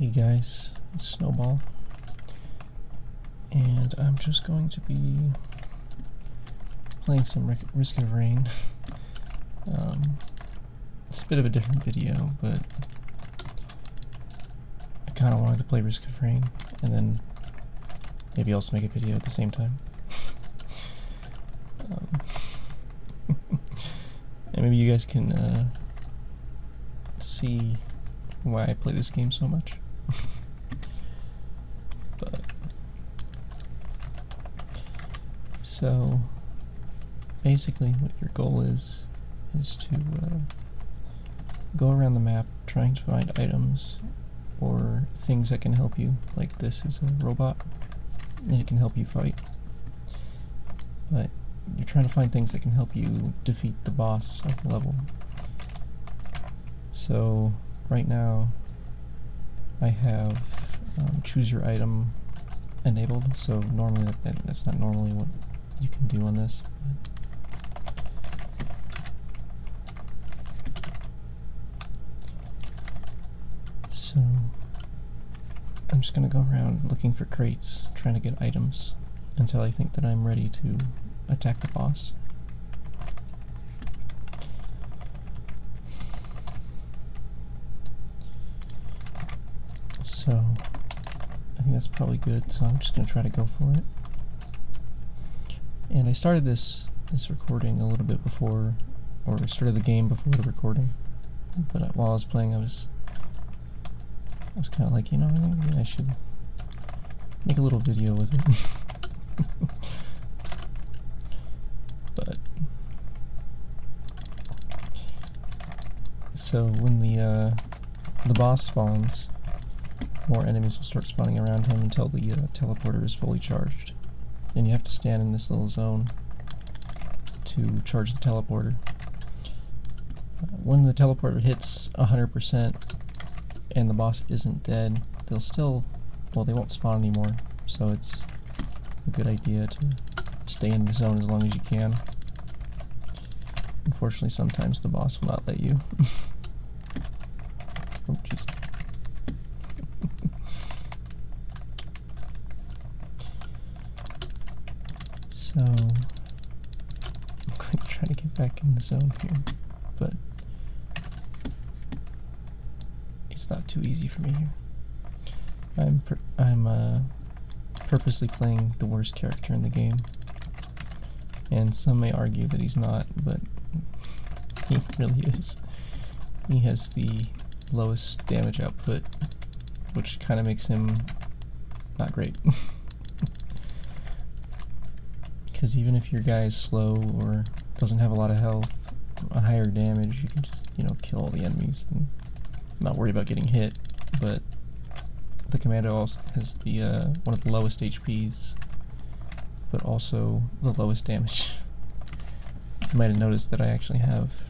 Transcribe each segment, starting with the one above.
Hey guys, it's Snowball, and I'm just going to be playing some Risk of Rain. It's a bit of a different video, but I kind of wanted to play Risk of Rain, and then maybe also make a video at the same time. And maybe you guys can see why I play this game so much. But so basically what your goal is to go around the map trying to find items or things that can help you. Like this is a robot and it can help you fight, but you're trying to find things that can help you defeat the boss of the level. So right now I have choose your item enabled, so normally that's not normally what you can do on this. So I'm just going to go around looking for crates, trying to get items until I think that I'm ready to attack the boss. So I think that's probably good, so I'm just going to try to go for it. And I started this recording a little bit before, or started the game before the recording, but while I was playing I was kind of like, you know, maybe I should make a little video with it. But so when the boss spawns, more enemies will start spawning around him until the teleporter is fully charged. And you have to stand in this little zone to charge the teleporter. When the teleporter hits 100% and the boss isn't dead, they'll still, well, they won't spawn anymore. So it's a good idea to stay in the zone as long as you can. Unfortunately, sometimes the boss will not let you. Oh, jeez. So I'm going to try to get back in the zone here, but it's not too easy for me here. I'm purposely playing the worst character in the game, and some may argue that he's not, but he really is. He has the lowest damage output, which kind of makes him not great. Because even if your guy is slow or doesn't have a lot of health, a higher damage, you can just, you know, kill all the enemies and not worry about getting hit. But the commando also has the one of the lowest HPs, but also the lowest damage. You might have noticed that I actually have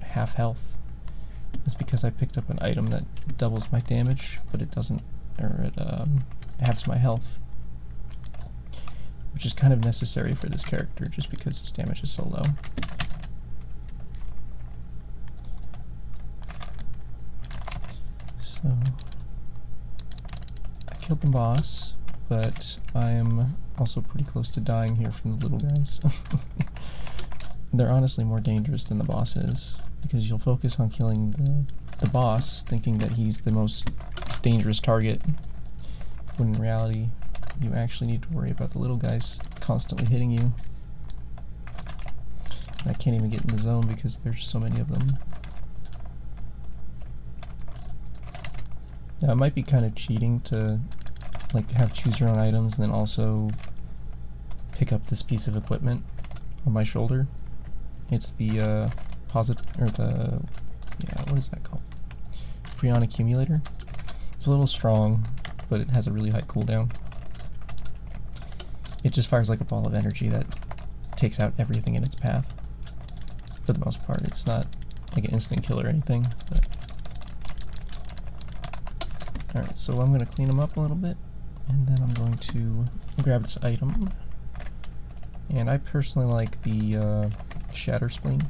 half health. That's because I picked up an item that doubles my damage, but it doesn't, or it halves my health, which is kind of necessary for this character just because his damage is so low. So I killed the boss, but I'm also pretty close to dying here from the little guys. They're honestly more dangerous than the boss is, because you'll focus on killing the boss thinking that he's the most dangerous target, when in reality you actually need to worry about the little guys constantly hitting you. And I can't even get in the zone because there's so many of them. Now it might be kind of cheating to like have choose your own items and then also pick up this piece of equipment on my shoulder. It's the what is that called? Freon accumulator. It's a little strong, but it has a really high cooldown. It just fires like a ball of energy that takes out everything in its path. For the most part, it's not like an instant kill or anything. But alright, so I'm going to clean them up a little bit, and then I'm going to grab this item. And I personally like the Shatter Spleen,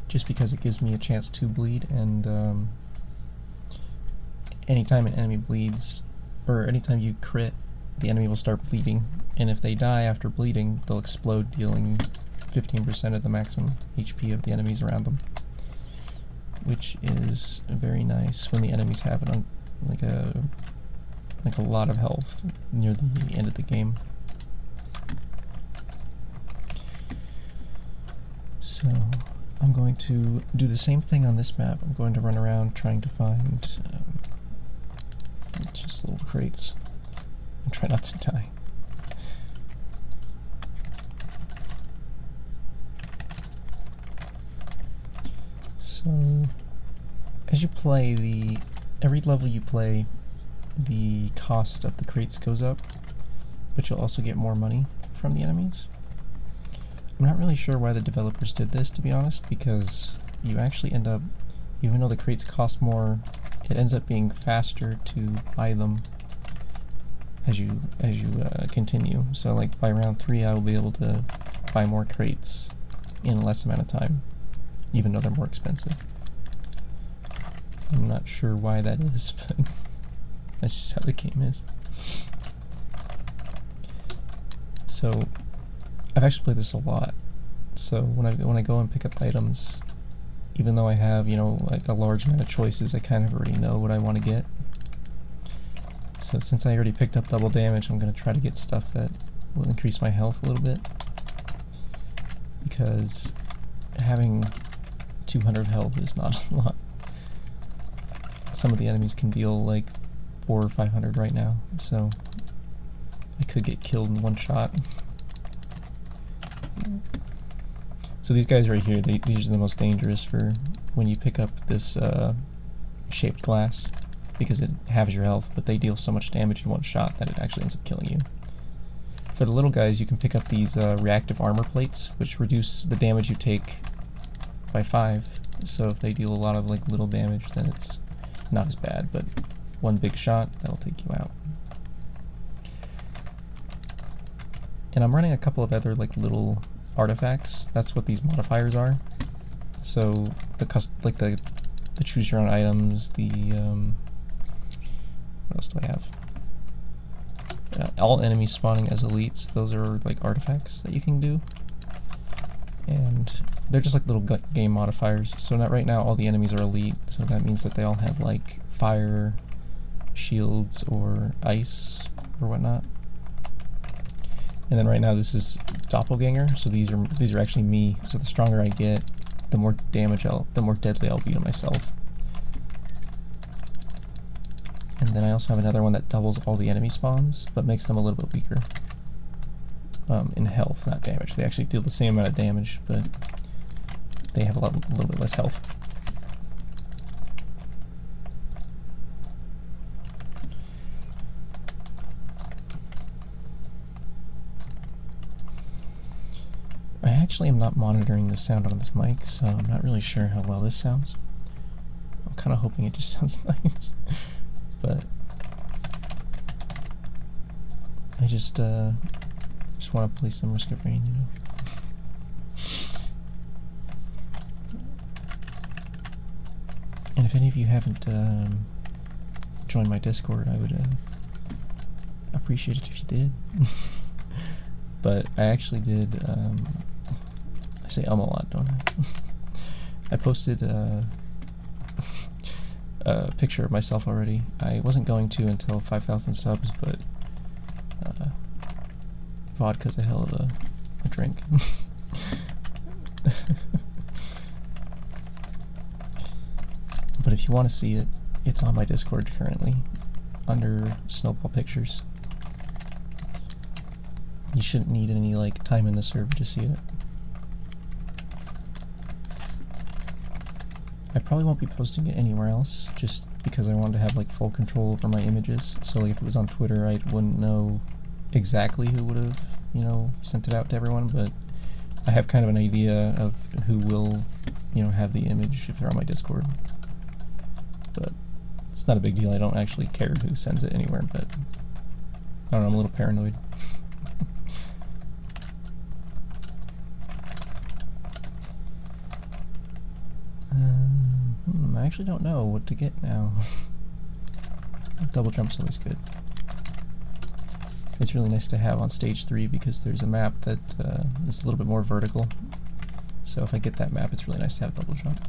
just because it gives me a chance to bleed, and anytime an enemy bleeds, or anytime you crit, the enemy will start bleeding, and if they die after bleeding, they'll explode, dealing 15% of the maximum HP of the enemies around them, which is very nice when the enemies have it on like a lot of health near the end of the game. So I'm going to do the same thing on this map. I'm going to run around trying to find just little crates and try not to die. So as you play, every level you play, the cost of the crates goes up, but you'll also get more money from the enemies. I'm not really sure why the developers did this, to be honest, because you actually end up, even though the crates cost more, it ends up being faster to buy them as you continue. So like by round 3 I will be able to buy more crates in a less amount of time, even though they're more expensive. I'm not sure why that is, but that's just how the game is. So I've actually played this a lot. So when I go and pick up items, even though I have, you know, like a large amount of choices, I kind of already know what I want to get. So since I already picked up double damage, I'm going to try to get stuff that will increase my health a little bit, because having 200 health is not a lot. Some of the enemies can deal like 400 or 500 right now, so I could get killed in one shot. So these guys right here, these are the most dangerous for when you pick up this shaped glass, because it halves your health, but they deal so much damage in one shot that it actually ends up killing you. For the little guys, you can pick up these reactive armor plates, which reduce the damage you take by 5. So if they deal a lot of like little damage, then it's not as bad, but one big shot, that'll take you out. And I'm running a couple of other like little artifacts. That's what these modifiers are. So the choose your own items, the what else do I have? All enemies spawning as elites, those are like artifacts that you can do. And they're just like little game modifiers. So right now all the enemies are elite, so that means that they all have like fire, shields, or ice, or whatnot. And then right now this is doppelganger, so these are actually me. So the stronger I get, the more deadly I'll be to myself. And then I also have another one that doubles all the enemy spawns, but makes them a little bit weaker. In health, not damage. They actually deal the same amount of damage, but they have a little bit less health. I actually am not monitoring the sound on this mic, so I'm not really sure how well this sounds. I'm kind of hoping it just sounds nice, but I just want to play some Risk of Rain, you know. And if any of you haven't joined my Discord, I would appreciate it if you did. But I actually did, I say a lot, don't I? I posted a picture of myself already. I wasn't going to until 5,000 subs, but vodka's a hell of a drink. But if you want to see it, it's on my Discord currently, under Snowball Pictures. You shouldn't need any like time in the server to see it. I probably won't be posting it anywhere else, just because I wanted to have like full control over my images. So like if it was on Twitter, I wouldn't know exactly who would have, you know, sent it out to everyone, but I have kind of an idea of who will, you know, have the image if they're on my Discord. But it's not a big deal. I don't actually care who sends it anywhere, but I don't know, I'm a little paranoid. I actually don't know what to get now. Double jump's always good. It's really nice to have on stage 3 because there's a map that is a little bit more vertical. So if I get that map, it's really nice to have double jump.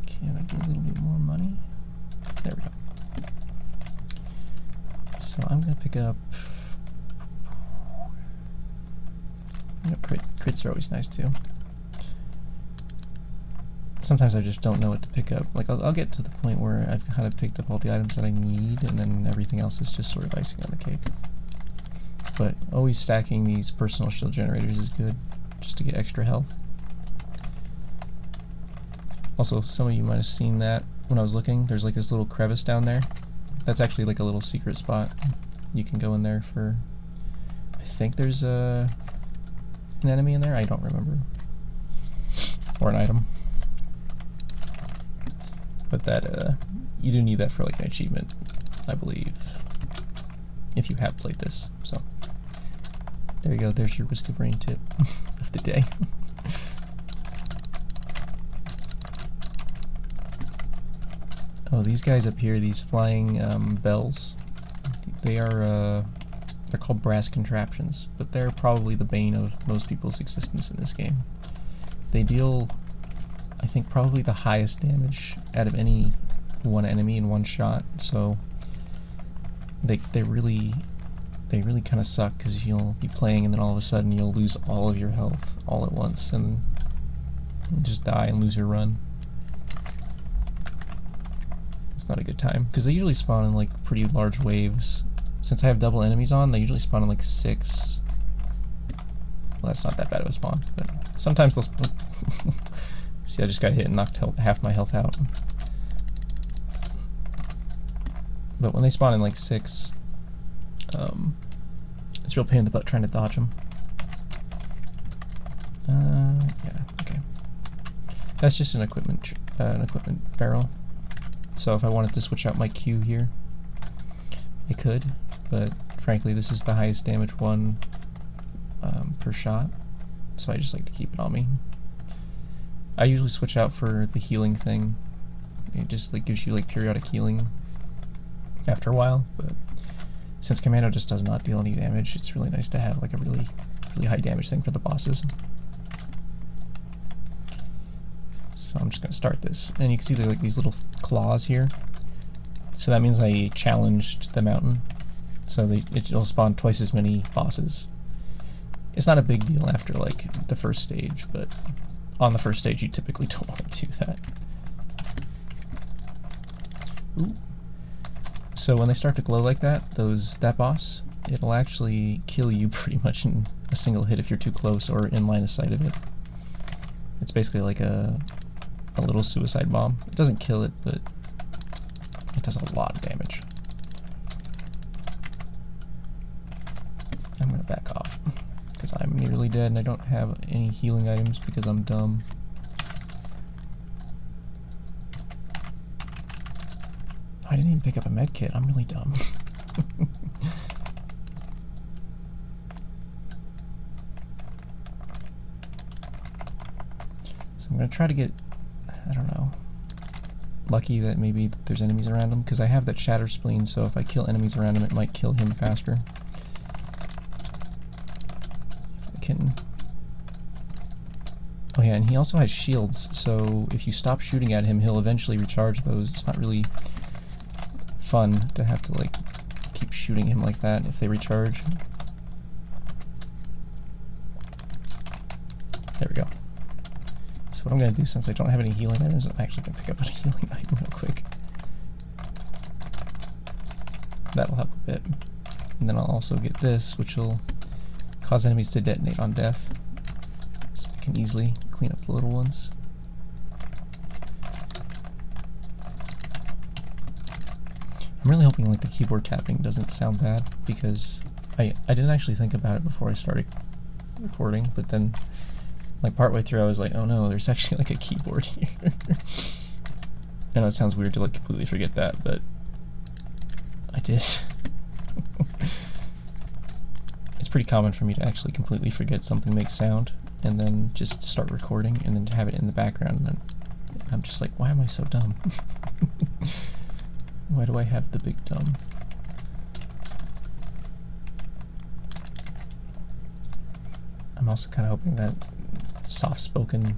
Can I get a little bit more money? There we go. So I'm going to pick up... crits are always nice too. Sometimes I just don't know what to pick up. Like, I'll get to the point where I've kind of picked up all the items that I need, and then everything else is just sort of icing on the cake. But always stacking these personal shield generators is good, just to get extra health. Also, some of you might have seen that when I was looking. There's like this little crevice down there. That's actually like a little secret spot. You can go in there for... I think there's an enemy in there? I don't remember. Or an item. But that, you do need that for like an achievement, I believe, if you have played this. So, there you go, there's your Risk of Rain tip of the day. Oh, these guys up here, these flying bells, they are, they're called brass contraptions, but they're probably the bane of most people's existence in this game. They deal... I think probably the highest damage out of any one enemy in one shot, so they really kind of suck because you'll be playing and then all of a sudden you'll lose all of your health all at once and just die and lose your run. It's not a good time because they usually spawn in like pretty large waves. Since I have double enemies on, they usually spawn in like 6. Well, that's not that bad of a spawn, but sometimes they'll spawn. See, I just got hit and knocked half my health out. But when they spawn in like 6, it's a real pain in the butt trying to dodge them. Yeah, okay. That's just an equipment barrel. So if I wanted to switch out my Q here, I could. But frankly, this is the highest damage one per shot, so I just like to keep it on me. I usually switch out for the healing thing. It just like gives you like periodic healing after a while, but since Commando just does not deal any damage, it's really nice to have like a really high damage thing for the bosses. So I'm just gonna start this, and you can see like these little claws here. So that means I challenged the mountain, so it'll spawn twice as many bosses. It's not a big deal after like the first stage, but on the first stage you typically don't want to do that. Ooh. So when they start to glow like that, that boss, it'll actually kill you pretty much in a single hit if you're too close or in line of sight of it. It's basically like a little suicide bomb. It doesn't kill it, but it does a lot of damage. I'm gonna back off because I'm nearly dead and I don't have any healing items because I'm dumb. I didn't even pick up a med kit. I'm really dumb. So I'm gonna try to get, I don't know, lucky that maybe there's enemies around him, because I have that shatter spleen, so if I kill enemies around him it might kill him faster. If I can... Oh yeah, and he also has shields, so if you stop shooting at him he'll eventually recharge those. It's not really fun to have to like keep shooting him like that if they recharge. There we go. So what I'm going to do, since I don't have any healing items, I'm actually going to pick up a healing item real quick. That'll help a bit. And then I'll also get this, which will cause enemies to detonate on death, so we can easily clean up the little ones. I'm really hoping like the keyboard tapping doesn't sound bad, because I didn't actually think about it before I started recording, but then like partway through I was like, oh no, there's actually like a keyboard here. I know it sounds weird to like completely forget that, but I did. It's pretty common for me to actually completely forget something makes sound and then just start recording and then have it in the background, and And I'm just like, why am I so dumb? Why do I have the big dumb? I'm also kind of hoping that soft-spoken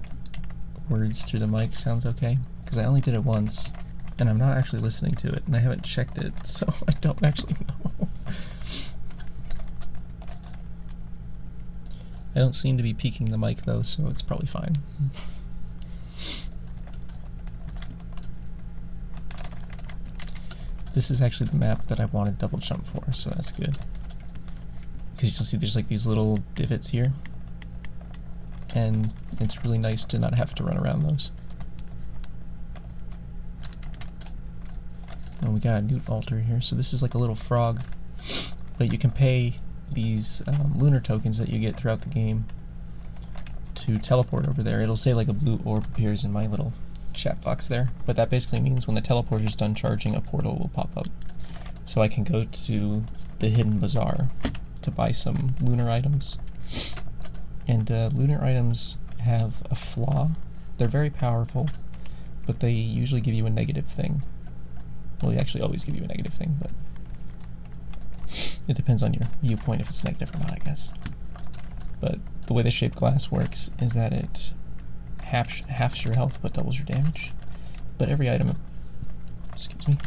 words through the mic sounds okay, because I only did it once, and I'm not actually listening to it, and I haven't checked it, so I don't actually know. I don't seem to be peaking the mic though, so it's probably fine. This is actually the map that I wanted double jump for, so that's good. Because you'll see there's like these little divots here, and it's really nice to not have to run around those. And we got a newt altar here, so this is like a little frog, but you can pay these lunar tokens that you get throughout the game to teleport over there. It'll say like a blue orb appears in my little chat box there, but that basically means when the teleporter's done charging, a portal will pop up. So I can go to the hidden bazaar to buy some lunar items. And lunar items have a flaw. They're very powerful, but they usually give you a negative thing. Well, they actually always give you a negative thing, but it depends on your viewpoint if it's negative or not, I guess. But the way the shaped glass works is that it halves your health but doubles your damage. But every item, excuse me,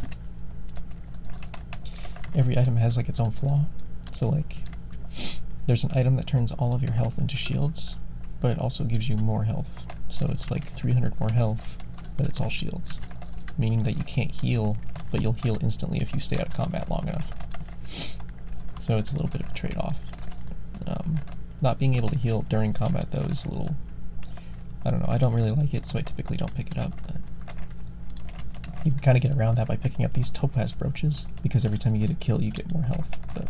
every item has like its own flaw. So like, there's an item that turns all of your health into shields, but it also gives you more health. So it's like 300 more health, but it's all shields. Meaning that you can't heal, but you'll heal instantly if you stay out of combat long enough. So it's a little bit of a trade-off. Not being able to heal during combat though is a little, I don't know, I don't really like it, so I typically don't pick it up. But you can kind of get around that by picking up these topaz brooches, because every time you get a kill you get more health, but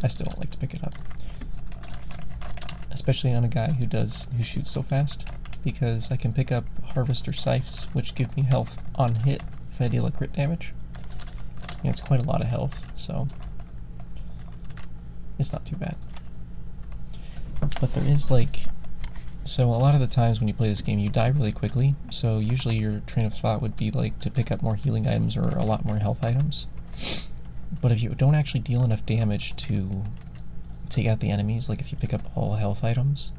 I still don't like to pick it up. Especially on a guy who shoots so fast, because I can pick up harvester scythes, which give me health on hit if I deal a crit damage. And it's quite a lot of health, so it's not too bad. But there is like, so a lot of the times when you play this game you die really quickly, so usually your train of thought would be like to pick up more healing items or a lot more health items. But if you don't actually deal enough damage to take out the enemies, like if you pick up all health items,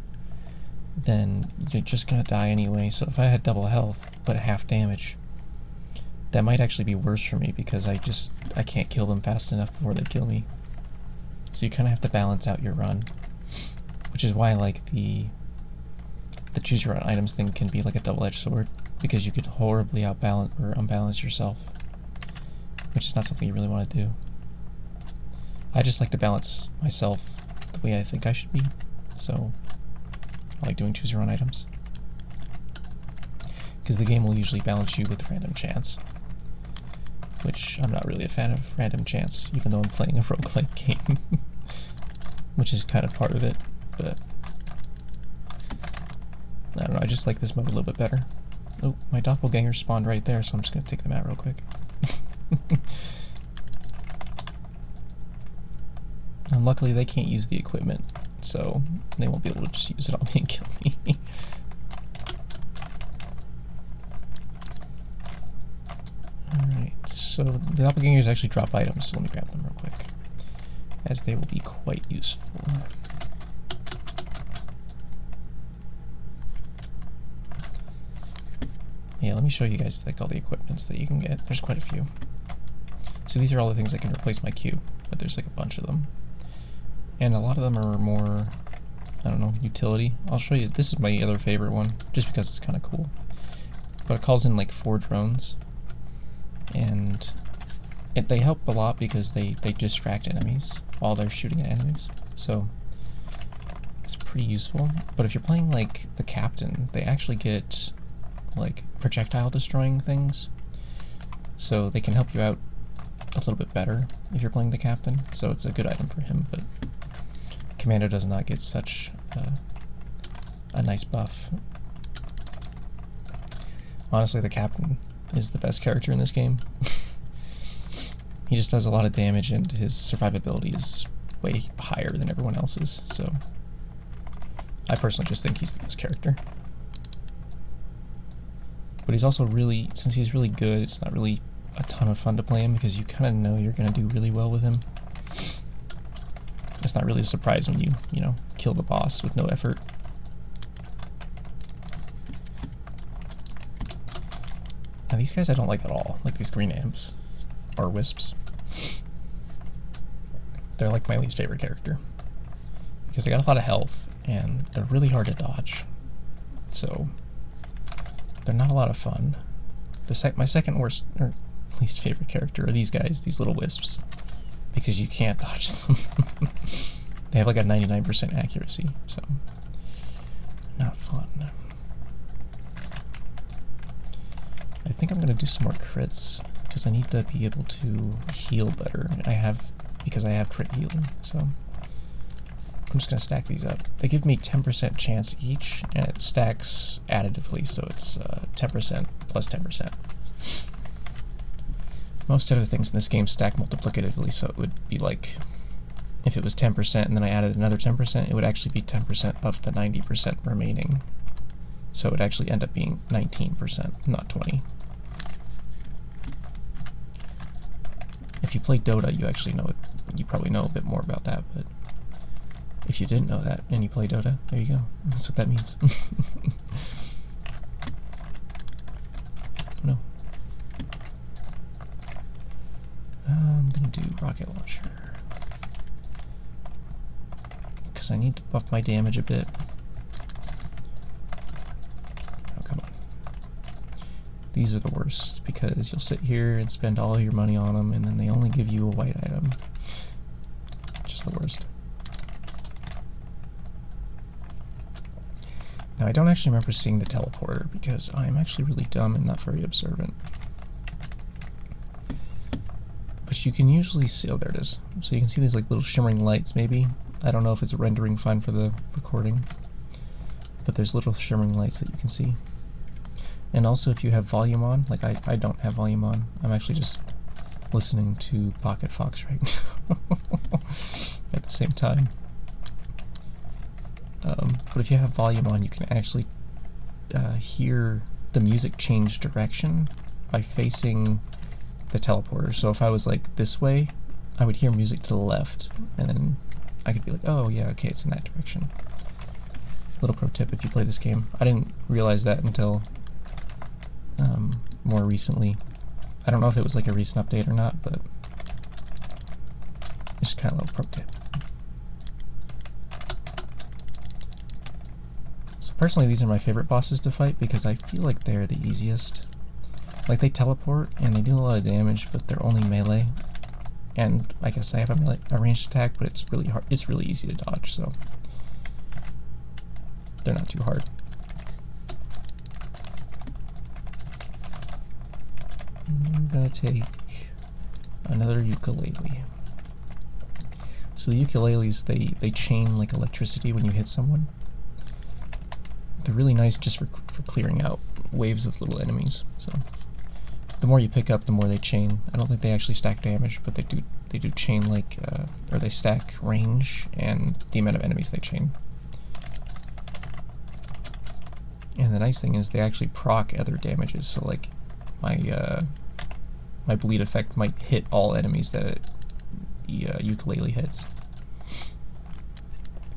then you're just gonna die anyway. So if I had double health but half damage, that might actually be worse for me, because I can't kill them fast enough before they kill me. So you kind of have to balance out your run, which is why like the choose your own items thing can be like a double-edged sword, because you could horribly outbalance or unbalance yourself, which is not something you really want to do. I just like to balance myself the way I think I should be, so I like doing choose your own items, because the game will usually balance you with random chance, which I'm not really a fan of random chance, even though I'm playing a roguelike game, which is kind of part of it, but I don't know, I just like this mode a little bit better. Oh, my doppelganger spawned right there, so I'm just going to take them out real quick. And luckily they can't use the equipment, so they won't be able to just use it on me and kill me. Alright, so the doppelgangers actually drop items, so let me grab them real quick, as they will be quite useful. Yeah, let me show you guys like all the equipments that you can get. There's quite a few. So these are all the things that can replace my cube, but there's like a bunch of them. And a lot of them are more, I don't know, utility. I'll show you, this is my other favorite one, just because it's kind of cool. But it calls in like 4 drones. And they help a lot because they distract enemies while they're shooting at enemies. So it's pretty useful. But if you're playing like the captain, they actually get like projectile destroying things. So they can help you out a little bit better if you're playing the captain. So it's a good item for him, but Commando does not get such a nice buff. Honestly, the captain is the best character in this game. He just does a lot of damage and his survivability is way higher than everyone else's, so I personally just think he's the best character. But he's also really, since he's really good, it's not really a ton of fun to play him because you kind of know you're going to do really well with him. It's not really a surprise when you know, kill the boss with no effort. Now these guys I don't like at all, like these green imps, or wisps. They're like my least favorite character. Because they got a lot of health, and they're really hard to dodge. So, they're not a lot of fun. My second worst, or least favorite character are these guys, these little wisps. Because you can't dodge them. They have like a 99% accuracy, so not fun. I think I'm going to do some more crits, because I need to be able to heal better. Because I have crit healing, so I'm just going to stack these up. They give me 10% chance each, and it stacks additively, so it's 10% plus 10%. Most other things in this game stack multiplicatively, so it would be like, if it was 10% and then I added another 10%, it would actually be 10% of the 90% remaining. So it would actually end up being 19%, not 20. If you play Dota, you actually know it. You probably know a bit more about that, but if you didn't know that and you play Dota, there you go. That's what that means. No. I'm gonna do rocket launcher because I need to buff my damage a bit. Oh, come on. These are the worst because you'll sit here and spend all your money on them and then they only give you a white item. Just the worst. Now I don't actually remember seeing the teleporter because I'm actually really dumb and not very observant. But you can usually see, oh there it is. So you can see these like little shimmering lights maybe. I don't know if it's rendering fine for the recording. But there's little shimmering lights that you can see. And also if you have volume on, like I don't have volume on. I'm actually just listening to Pocket Fox right now at the same time. But if you have volume on, you can actually hear the music change direction by facing the teleporter. So if I was like this way, I would hear music to the left, and then I could be like, oh yeah, okay, it's in that direction. Little pro tip if you play this game. I didn't realize that until more recently. I don't know if it was like a recent update or not, but it's just kind of a little pro tip. So personally, these are my favorite bosses to fight because I feel like they're the easiest. Like they teleport and they do a lot of damage, but they're only melee. And I guess I have a ranged attack, but it's really hard. It's really easy to dodge, so they're not too hard. I'm gonna take another ukulele. So the ukuleles, they chain like electricity when you hit someone. They're really nice just for clearing out waves of little enemies. So the more you pick up, the more they chain. I don't think they actually stack damage, but they do chain like, or they stack range and the amount of enemies they chain. And the nice thing is they actually proc other damages, so like my bleed effect might hit all enemies that the ukulele hits.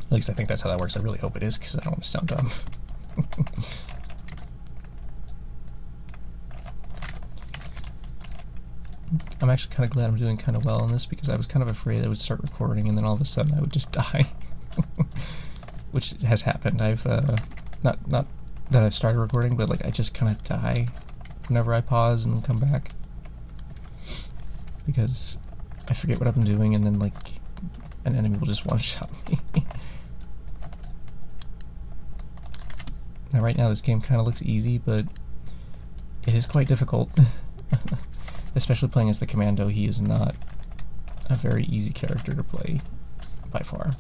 At least I think that's how that works. I really hope it is, because I don't want to sound dumb. I'm actually kind of glad I'm doing kind of well on this, because I was kind of afraid I would start recording and then all of a sudden I would just die. Which has happened. I've not that I've started recording, but like I just kind of die whenever I pause and then come back, because I forget what I'm doing and then like an enemy will just one-shot me. Now right now this game kind of looks easy, but it is quite difficult. Especially playing as the commando. He is not a very easy character to play by far.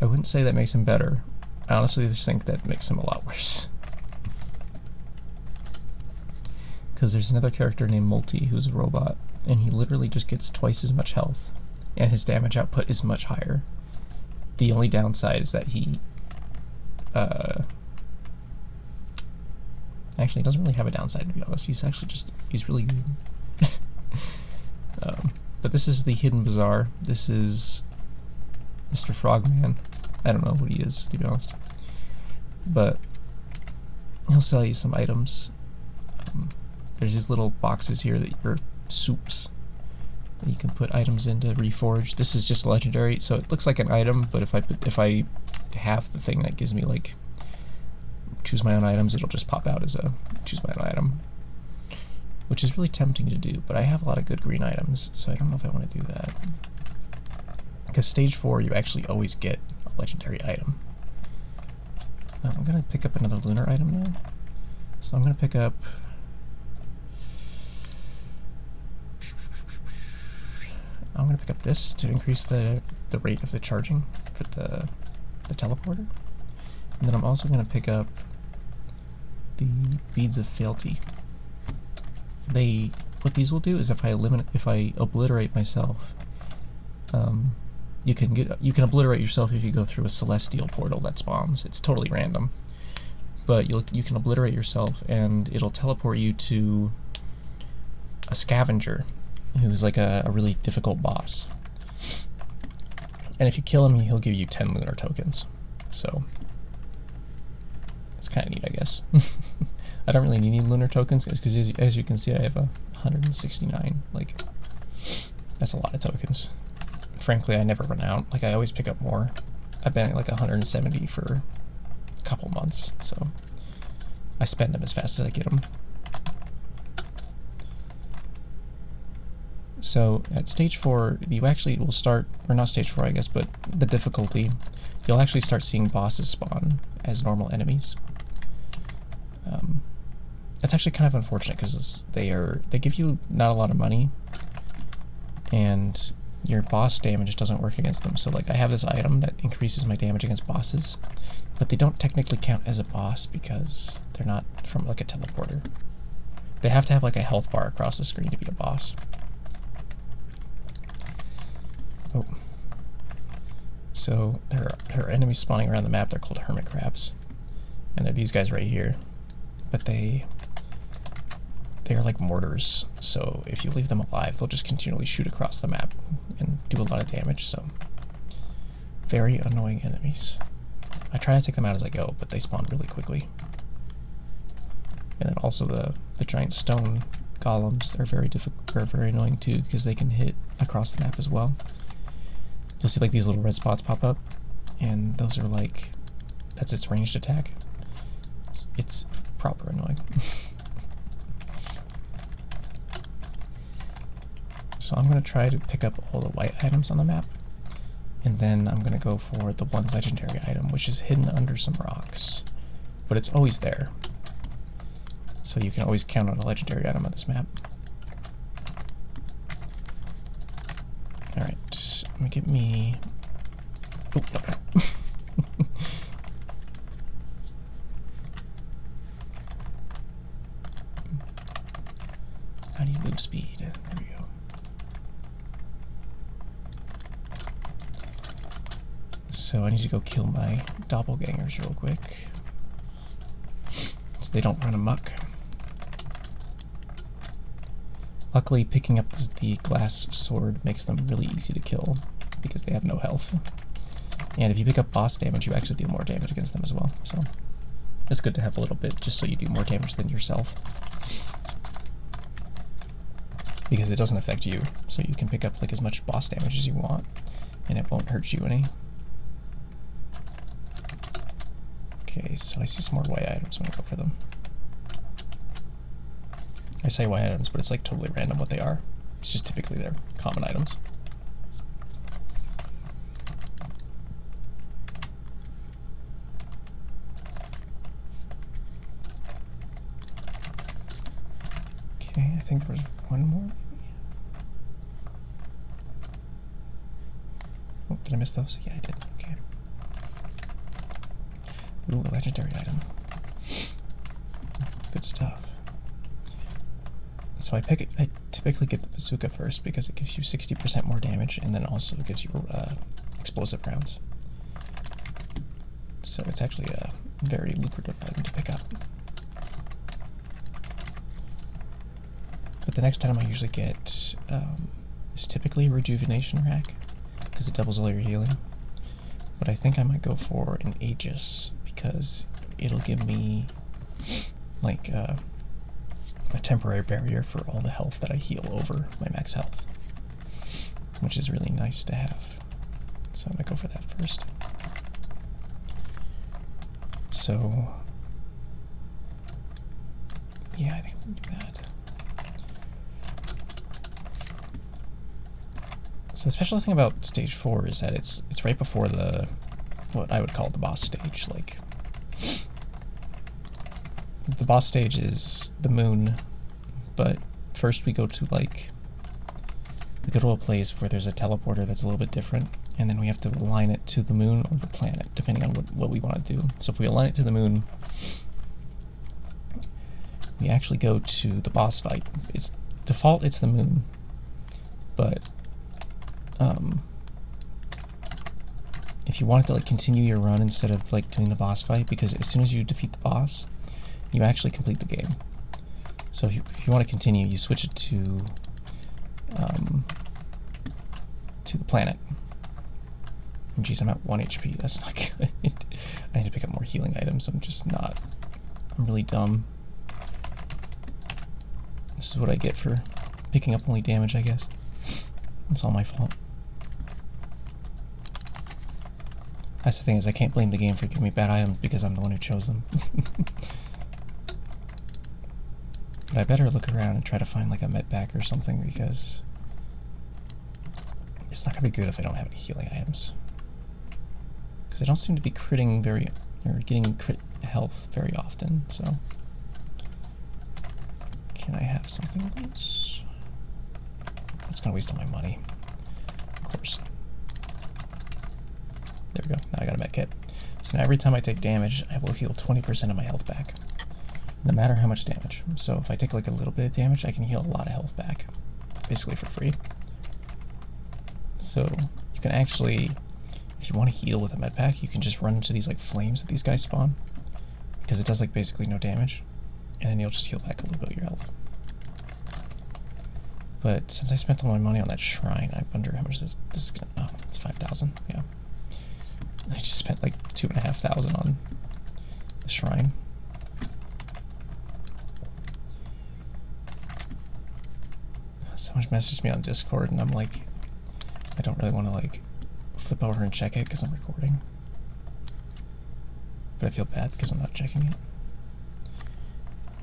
I wouldn't say that makes him better. I honestly just think that makes him a lot worse. Because there's another character named Multi who's a robot, and he literally just gets twice as much health, and his damage output is much higher. The only downside is that he Actually, he doesn't really have a downside, to be honest. He's actually he's really good. But this is the hidden bazaar. This is Mr. Frogman. I don't know what he is, to be honest. But he'll sell you some items. There's these little boxes here that are soups that you can put items in to reforge. This is just legendary, so it looks like an item, but if I have the thing that gives me like choose my own items, it'll just pop out as a choose my own item, which is really tempting to do, but I have a lot of good green items, so I don't know if I want to do that. Because stage 4, you actually always get a legendary item. I'm going to pick up another lunar item now. So I'm going to pick up... I'm going to pick up this to increase the rate of the charging for the teleporter. And then I'm also going to pick up the beads of fealty. What these will do is if I obliterate myself, you can obliterate yourself if you go through a celestial portal that spawns. It's totally random, but you can obliterate yourself and it'll teleport you to a scavenger who's like a really difficult boss. And if you kill him, he'll give you 10 lunar tokens. So it's kind of neat, I guess. I don't really need lunar tokens because as you can see, I have 169. Like, that's a lot of tokens. Frankly, I never run out. Like, I always pick up more. I've been at like 170 for a couple months, so I spend them as fast as I get them. So at stage 4, you actually will start, or not stage 4 I guess, but the difficulty, you'll actually start seeing bosses spawn as normal enemies. It's actually kind of unfortunate because they give you not a lot of money, and your boss damage doesn't work against them. So like I have this item that increases my damage against bosses, but they don't technically count as a boss because they're not from like a teleporter. They have to have like a health bar across the screen to be a boss. Oh. So there are enemies spawning around the map. They're called hermit crabs, and they're these guys right here. But they are like mortars, so if you leave them alive, they'll just continually shoot across the map and do a lot of damage. So very annoying enemies. I try to take them out as I go, but they spawn really quickly. And then also the giant stone golems are very annoying too, because they can hit across the map as well. You'll see like these little red spots pop up, and those are like, that's its ranged attack. It's proper annoying. So I'm going to try to pick up all the white items on the map, and then I'm going to go for the one legendary item, which is hidden under some rocks, but it's always there. So you can always count on a legendary item on this map. Alright, let me get me... Oh, no. I need move speed. There we go. So I need to go kill my doppelgangers real quick, so they don't run amok. Luckily, picking up the glass sword makes them really easy to kill because they have no health. And if you pick up boss damage, you actually deal more damage against them as well. So it's good to have a little bit, just so you do more damage than yourself. Because it doesn't affect you, so you can pick up like as much boss damage as you want, and it won't hurt you any. Okay, so I see some more white items. I'm gonna go for them. I say white items, but it's like totally random what they are. It's just typically they're common items. Okay, I think there was one more. Oh, did I miss those? Yeah, I did. Okay. Ooh, a legendary item. Good stuff. So I typically get the bazooka first because it gives you 60% more damage, and then also gives you explosive rounds. So it's actually a very lucrative item to pick up. But the next item I usually get is typically a rejuvenation rack, because it doubles all your healing. But I think I might go for an Aegis, because it'll give me like a temporary barrier for all the health that I heal over my max health, which is really nice to have. So I might go for that first. So yeah, I think we'll do that. So the special thing about stage 4 is that it's right before the what I would call the boss stage. Like, the boss stage is the moon, but first we go to a place where there's a teleporter that's a little bit different, and then we have to align it to the moon or the planet, depending on what we want to do. So if we align it to the moon, we actually go to the boss fight. It's default, it's the moon, but if you wanted to like continue your run instead of like doing the boss fight, because as soon as you defeat the boss, you actually complete the game. So if you want to continue, you switch it to the planet. And geez, I'm at 1 HP. That's not good. I need to pick up more healing items. I'm just not. I'm really dumb. This is what I get for picking up only damage, I guess. It's all my fault. That's the thing, is I can't blame the game for giving me bad items because I'm the one who chose them. But I better look around and try to find like a med pack or something, because it's not gonna be good if I don't have any healing items. Because I don't seem to be critting getting crit health very often, so. Can I have something else? That's gonna waste all my money. Of course. There we go, now I got a med kit. So now every time I take damage, I will heal 20% of my health back, no matter how much damage. So if I take like a little bit of damage, I can heal a lot of health back, basically for free. So you can actually, if you want to heal with a med pack, you can just run into these like flames that these guys spawn, because it does like basically no damage, and then you'll just heal back a little bit of your health. But since I spent all my money on that shrine, I wonder how much this is gonna, oh, it's 5,000, yeah. I just spent like 2,500 on the shrine. Someone messaged me on Discord, and I'm like, I don't really want to like flip over and check it because I'm recording. But I feel bad because I'm not checking it.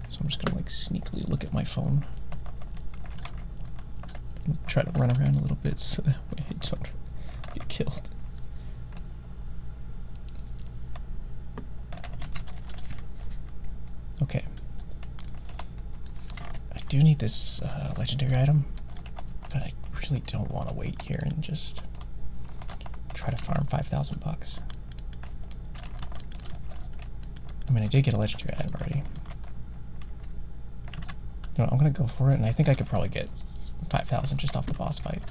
So I'm just gonna like sneakily look at my phone and try to run around a little bit so that way I don't get killed. Okay. I do need this legendary item, but I really don't want to wait here and just try to farm 5,000 bucks. I mean, I did get a legendary item already. No, I'm gonna go for it, and I think I could probably get 5,000 just off the boss fight.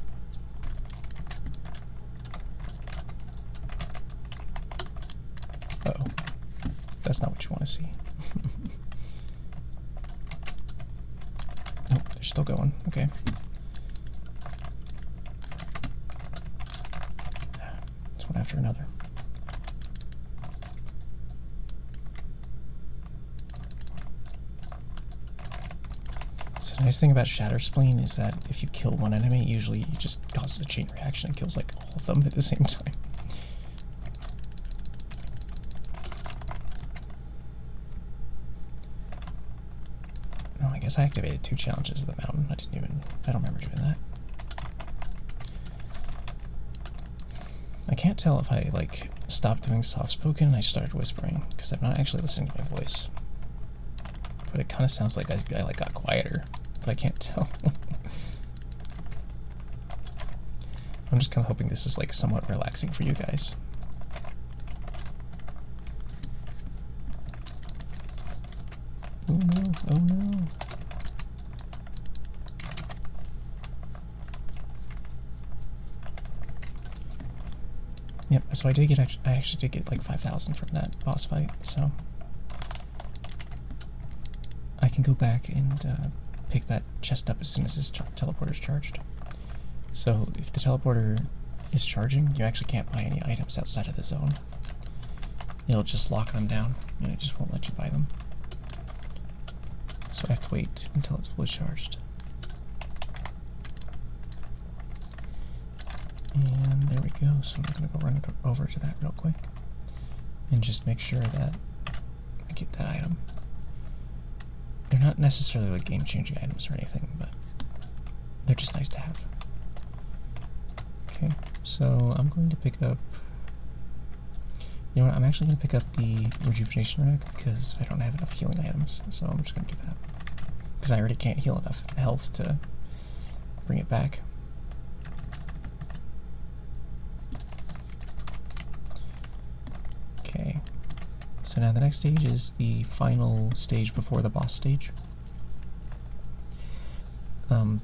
Uh-oh. That's not what you want to see. Oh, they're still going. Okay. Just one after another. So the nice thing about Shatter Spleen is that if you kill one enemy, usually it just causes a chain reaction and kills like all of them at the same time. Oh, I guess I activated 2 challenges of the mountain. I don't remember doing that. I can't tell if I like stopped doing soft spoken and I started whispering, because I'm not actually listening to my voice. But it kind of sounds like I like got quieter, but I can't tell. I'm just kind of hoping this is like somewhat relaxing for you guys. Oh no, oh no. Yep, so I actually did get like 5,000 from that boss fight, so I can go back and pick that chest up as soon as this teleporter is charged. So if the teleporter is charging, you actually can't buy any items outside of the zone. It'll just lock them down, and it just won't let you buy them. So I have to wait until it's fully charged. And there we go. So I'm going to go run over to that real quick and just make sure that I get that item. They're not necessarily like game-changing items or anything, but they're just nice to have. Okay, so I'm going to pick up... You know what, I'm actually going to pick up the rejuvenation rack because I don't have enough healing items, so I'm just going to do that. Because I already can't heal enough health to bring it back. Okay, so now the next stage is the final stage before the boss stage.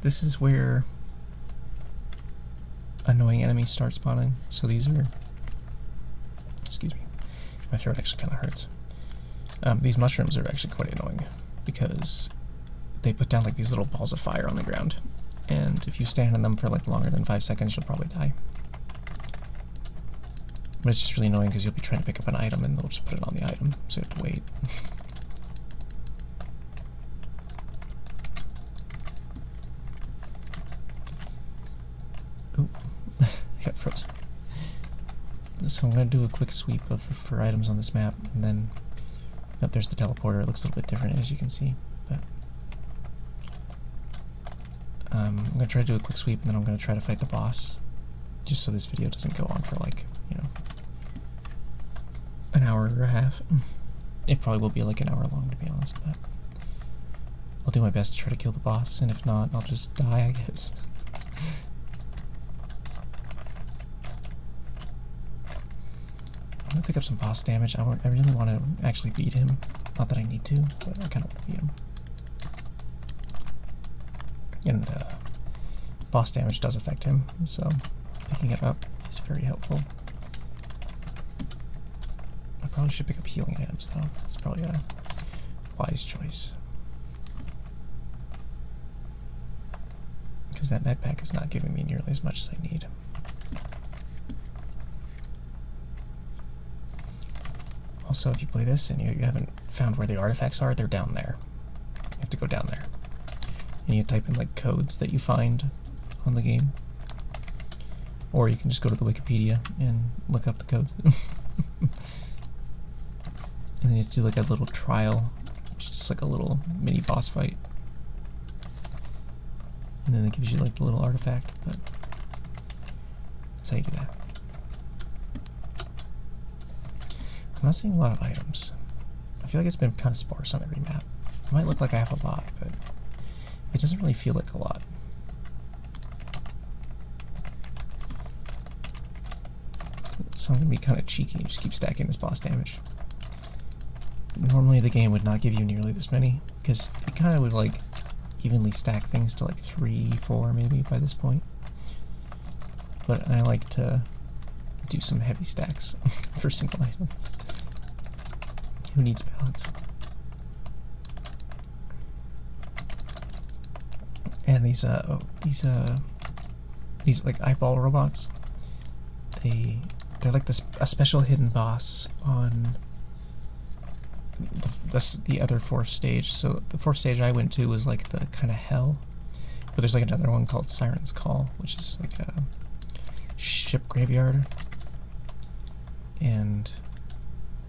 This is where annoying enemies start spawning. So these are... Excuse me. My throat actually kind of hurts. These mushrooms are actually quite annoying because they put down like these little balls of fire on the ground. And if you stand on them for like longer than 5 seconds, you'll probably die. But it's just really annoying because you'll be trying to pick up an item and they'll just put it on the item, so you have to wait. Ooh, I got frozen. So I'm going to do a quick sweep for items on this map, and then... Nope, there's the teleporter. It looks a little bit different, as you can see. But I'm going to try to do a quick sweep, and then I'm going to try to fight the boss. Just so this video doesn't go on for like, you know, an hour or a half. It probably will be like an hour long, to be honest, but I'll do my best to try to kill the boss, and if not, I'll just die, I guess. I'm gonna pick up some boss damage. I really want to actually beat him. Not that I need to, but I kind of want to beat him. And boss damage does affect him, so picking it up is very helpful. I probably should pick up healing items, though. It's probably a wise choice. Because that med pack is not giving me nearly as much as I need. Also, if you play this and you haven't found where the artifacts are, they're down there. You have to go down there. And you type in like codes that you find on the game. Or you can just go to the Wikipedia and look up the codes. And then you have to do like a little trial, which is just like a little mini boss fight. And then it gives you like the little artifact, but that's how you do that. I'm not seeing a lot of items. I feel like it's been kind of sparse on every map. It might look like I have a lot, but it doesn't really feel like a lot. So I'm gonna be kind of cheeky and just keep stacking this boss damage. Normally the game would not give you nearly this many, because it kind of would like evenly stack things to like 3, 4 maybe by this point. But I like to do some heavy stacks for single items. Who needs balance? And these like eyeball robots, they're like a special hidden boss on the other 4th stage. So the 4th stage I went to was like the kind of hell, but there's like another one called Siren's Call, which is like a ship graveyard. And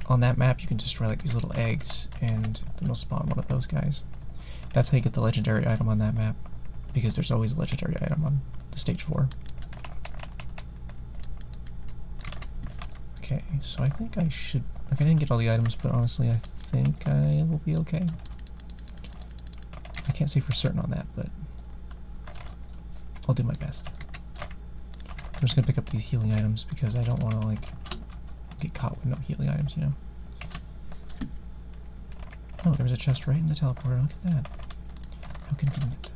on that map you can destroy like these little eggs and then it'll spawn one of those guys. That's how you get the legendary item on that map, because there's always a legendary item on the stage 4. Okay, so I think I should, like I didn't get all the items, but honestly I think I will be okay. I can't say for certain on that, but I'll do my best. I'm just gonna pick up these healing items because I don't want to like get caught with no healing items, you know. Oh, there was a chest right in the teleporter. Look at that. How convenient.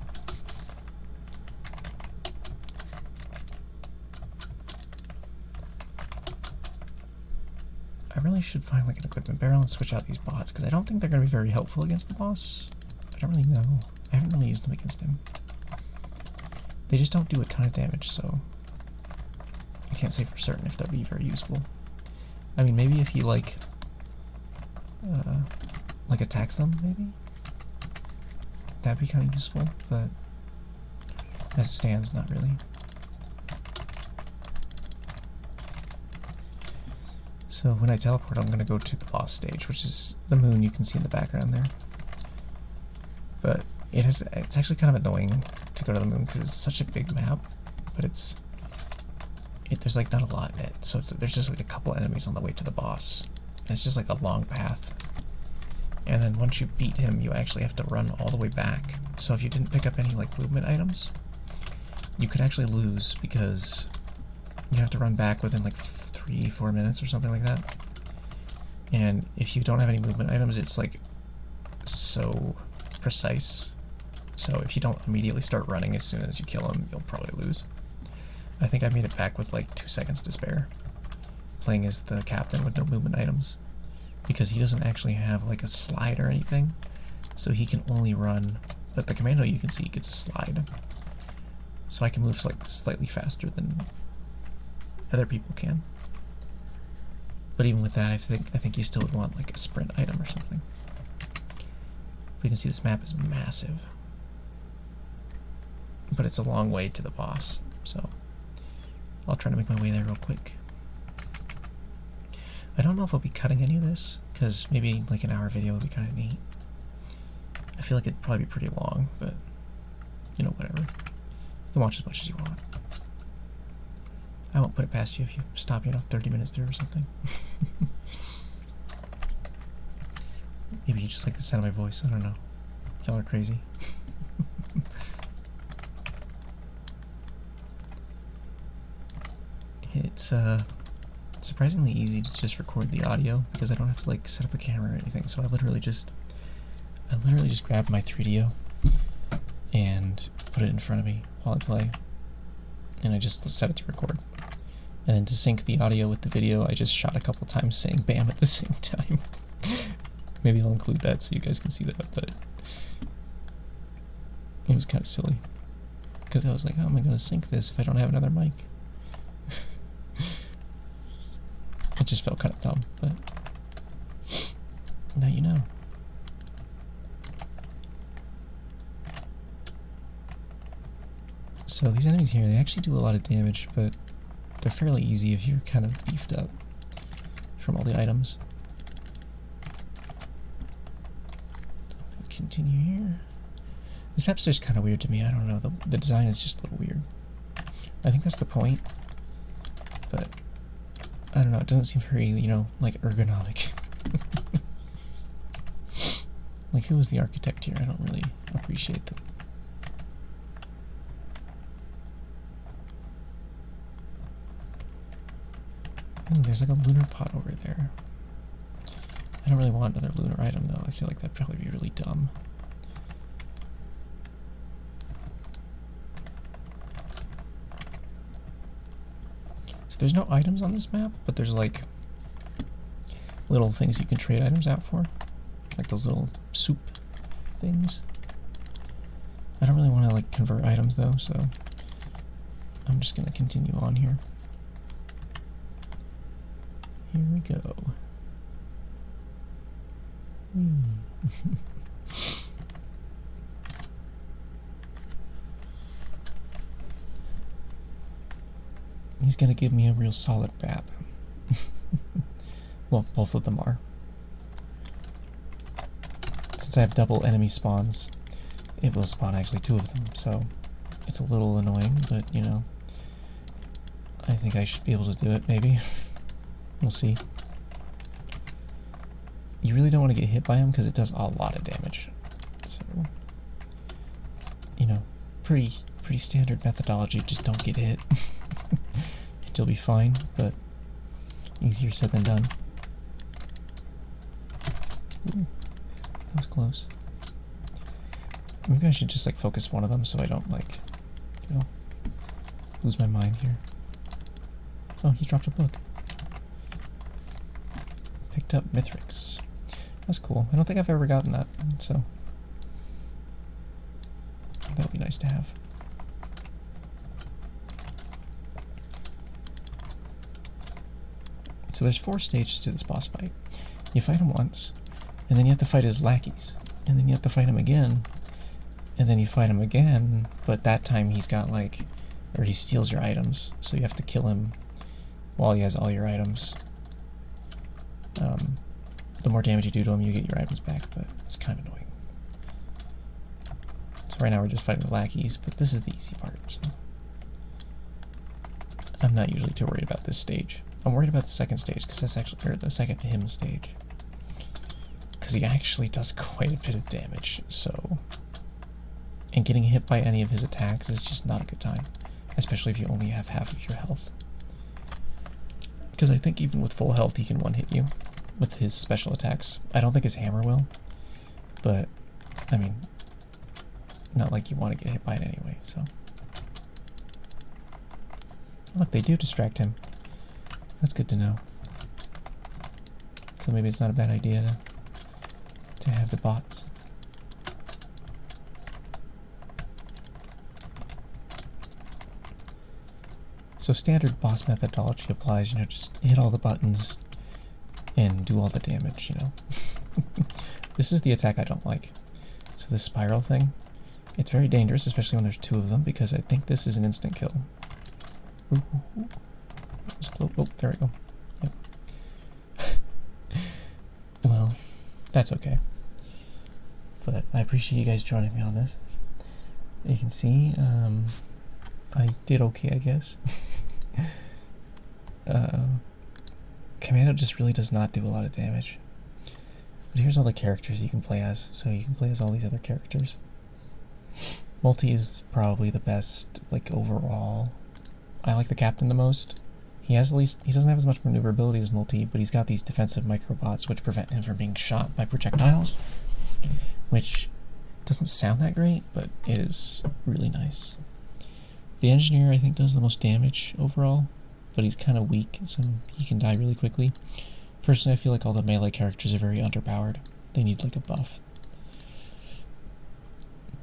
I really should find like an equipment barrel and switch out these bots, because I don't think they're going to be very helpful against the boss. I I don't really know. I haven't really used them against him. They just don't do a ton of damage, so I can't say for certain if they'll be very useful. I mean, maybe if he like attacks them, maybe that'd be kind of useful. But as it stands, not really. So when I teleport, I'm gonna go to the boss stage, which is the moon you can see in the background there. But it's actually kind of annoying to go to the moon because it's such a big map, but there's like not a lot in it. So there's just like a couple enemies on the way to the boss. And it's just like a long path. And then once you beat him, you actually have to run all the way back. So if you didn't pick up any like movement items, you could actually lose because you have to run back within like 3-4 minutes or something like that. And if you don't have any movement items, it's like so precise. So if you don't immediately start running as soon as you kill him, you'll probably lose. I think I made it back with like 2 seconds to spare, playing as the captain with no movement items, because he doesn't actually have like a slide or anything, so he can only run. But the commando you can see gets a slide, so I can move like slightly faster than other people can. But even with that, I think you still would want like a sprint item or something. But you can see this map is massive, but it's a long way to the boss, so I'll try to make my way there real quick. I don't know if I'll be cutting any of this, because maybe like an hour video would be kind of neat. I feel like it'd probably be pretty long, but you know, whatever. You can watch as much as you want. I won't put it past you if you stop, 30 minutes through or something. Maybe you just like the sound of my voice, I don't know. Y'all are crazy. It's surprisingly easy to just record the audio because I don't have to like set up a camera or anything. So I literally just grab my 3DO and put it in front of me while I play, and I just set it to record. And then to sync the audio with the video, I just shot a couple times saying "bam" at the same time. Maybe I'll include that so you guys can see that, but it was kind of silly because I was like, how am I going to sync this if I don't have another mic? It just felt kind of dumb, but now you know. So these enemies here, they actually do a lot of damage, but they're fairly easy if you're kind of beefed up from all the items. So I'm going to continue here. This map's just kind of weird to me. I don't know. The design is just a little weird. I think that's the point, but I don't know. It doesn't seem very, like ergonomic. Like, who was the architect here? I don't really appreciate them. Ooh, there's like a lunar pot over there. I don't really want another lunar item though. I feel like that'd probably be really dumb. So there's no items on this map, but there's like little things you can trade items out for. Like those little soup things. I don't really want to like convert items though, so I'm just gonna continue on here. Here we go. He's gonna give me a real solid bap. Well, both of them are. Since I have double enemy spawns, it will spawn actually 2 of them, so it's a little annoying, but I think I should be able to do it, maybe. We'll see. You really don't want to get hit by him because it does a lot of damage. So, pretty standard methodology. Just don't get hit. And you'll be fine, but easier said than done. Ooh, that was close. Maybe I should just like focus one of them so I don't lose my mind here. Oh, he dropped a book. Picked up Mithrix. That's cool. I don't think I've ever gotten that, so That would be nice to have. So there's 4 stages to this boss fight. You fight him once, and then you have to fight his lackeys, and then you have to fight him again, and then you fight him again, but that time he's got like, or he steals your items, so you have to kill him while he has all your items. The more damage you do to him, you get your items back, but it's kind of annoying. So right now we're just fighting the lackeys, but this is the easy part, so I'm not usually too worried about this stage. I'm worried about the second stage, because that's actually, or the second him stage, because he actually does quite a bit of damage, so, and getting hit by any of his attacks is just not a good time, especially if you only have half of your health. Because I think even with full health he can one-hit you with his special attacks. I don't think his hammer will, but, I mean, not like you want to get hit by it anyway, so. Look, they do distract him. That's good to know. So maybe it's not a bad idea to have the bots. So standard boss methodology applies, you know, just hit all the buttons and do all the damage, you know. This is the attack I don't like. So this spiral thing, it's very dangerous, especially when there's 2 of them, because I think this is an instant kill. Ooh, ooh, ooh. Oh, there we go. Yep. Well, that's okay. But I appreciate you guys joining me on this. You can see, I did okay, I guess. Commando just really does not do a lot of damage. But here's all the characters you can play as. So you can play as all these other characters. Multi is probably the best, like, overall. I like the captain the most. He doesn't have as much maneuverability as Multi, but he's got these defensive microbots which prevent him from being shot by projectiles, which doesn't sound that great, but it is really nice. The engineer, I think, does the most damage overall, but he's kind of weak, so he can die really quickly. Personally, I feel like all the melee characters are very underpowered. They need like a buff.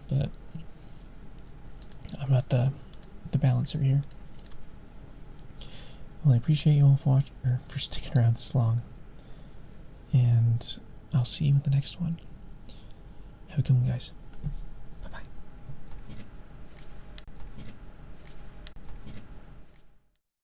But I'm not the balancer here. Well, I appreciate you all for sticking around this long, and I'll see you in the next one. Have a good one, guys.